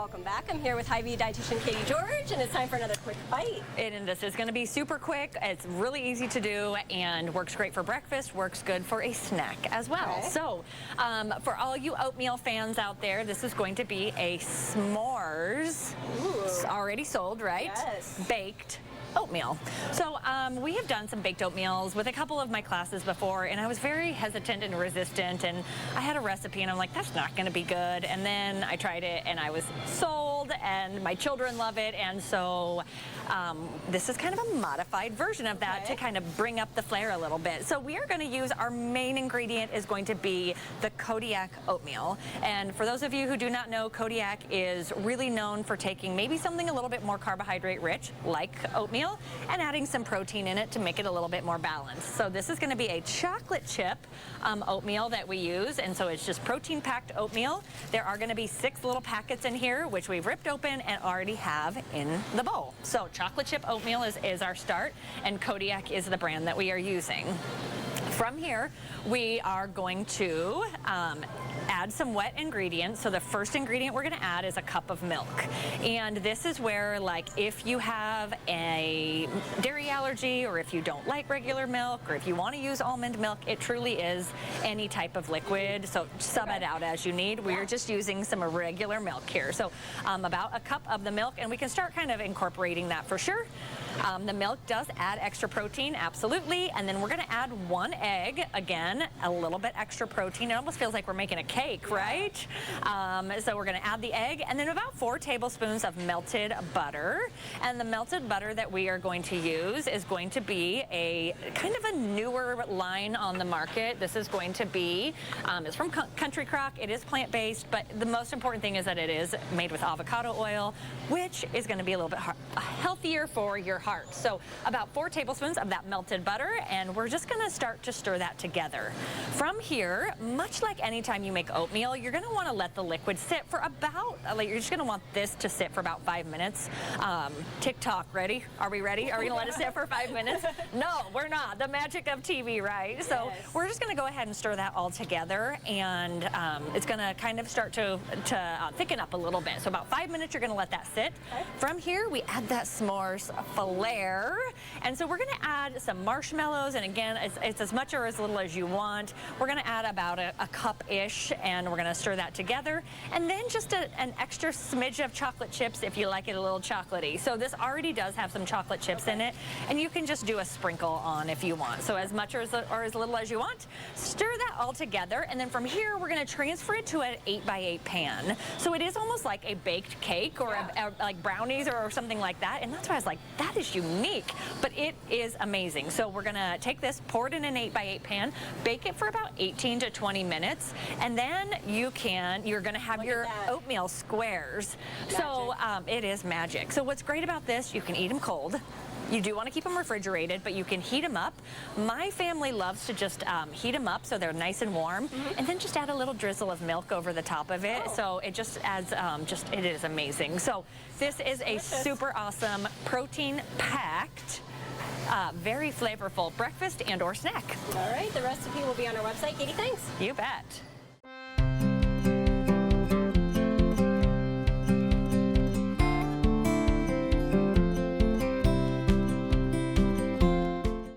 Welcome back. I'm here with Hy-Vee Dietitian Kaiti George, and it's time for another quick bite. And this is going to be super quick. It's really easy to do and works great for breakfast, works good for a snack as well. Okay. So for all you oatmeal fans out there, this is going to be a s'mores. Ooh. It's already sold, right? Yes. Baked oatmeal. So we have done some baked oatmeals with a couple of my classes before, and I was very hesitant and resistant, and I had a recipe and I'm like, that's not going to be good. And then I tried it and I was sold, and my children love it, and so this is kind of a modified version of that to kind of bring up the flair a little bit. So we are going to use, our main ingredient is going to be the Kodiak oatmeal. And for those of you who do not know, Kodiak is really known for taking maybe something a little bit more carbohydrate rich, like oatmeal, and adding some protein in it to make it a little bit more balanced. So this is going to be a chocolate chip oatmeal that we use, and so it's just protein packed oatmeal. There are going to be 6 little packets in here, which we've ripped open and already have in the bowl. So chocolate chip oatmeal is our start, and Kodiak is the brand that we are using. From here, we are going to add some wet ingredients. So the first ingredient we're going to add is a cup of milk. And this is where, like, if you have a dairy allergy, or if you don't like regular milk, or if you want to use almond milk, it truly is any type of liquid. So sub it out as you need. We're just using some regular milk here. So about a cup of the milk, and we can start kind of incorporating that for sure. The milk does add extra protein, absolutely. And then we're going to add 1 egg. Again, a little bit extra protein. It almost feels like we're making a cake, right? So we're going to add the egg, and then about 4 tablespoons of melted butter. And the melted butter that we are going to use is going to be a kind of a newer line on the market. This is going to be, it's from Country Crock. It is plant-based, but the most important thing is that it is made with avocado oil, which is going to be a little bit healthier for your heart. So about 4 tablespoons of that melted butter, and we're just going to start to stir that together. From here, much like anytime you make oatmeal, you're going to want to let the liquid sit for about, you're just going to want this to sit for about 5 minutes. TikTok, ready? Are we ready? Are we going to let it sit for 5 minutes? No, we're not. The magic of TV, right? So we're just going to go ahead and stir that all together, and it's going to kind of start to thicken up a little bit. So about 5 minutes, you're going to let that sit. From here, we add that s'mores flair, and so we're going to add some marshmallows, and again, it's as much or as little as you want. We're going to add about a cup-ish, and we're going to stir that together, and then just an extra smidge of chocolate chips if you like it a little chocolatey. So this already does have some chocolate chips in it, and you can just do a sprinkle on if you want. So as much or as little as you want. Stir that all together, and then from here we're going to transfer it to an 8x8 pan. So it is almost like a baked cake or like brownies or something like that, and that's why I was like, that is unique, but it is amazing. So we're going to take this, pour it in an 8x8 pan, bake it for about 18 to 20 minutes, and then you're going to have your oatmeal squares. Magic. So it is magic. So what's great about this, you can eat them cold. You do want to keep them refrigerated, but you can heat them up. My family loves to just heat them up so they're nice and warm, and then just add a little drizzle of milk over the top of it. So it just adds, it is amazing. So this is a super awesome protein-packed, very flavorful breakfast and or snack. All right, the recipe will be on our website. Katie, thanks. You bet.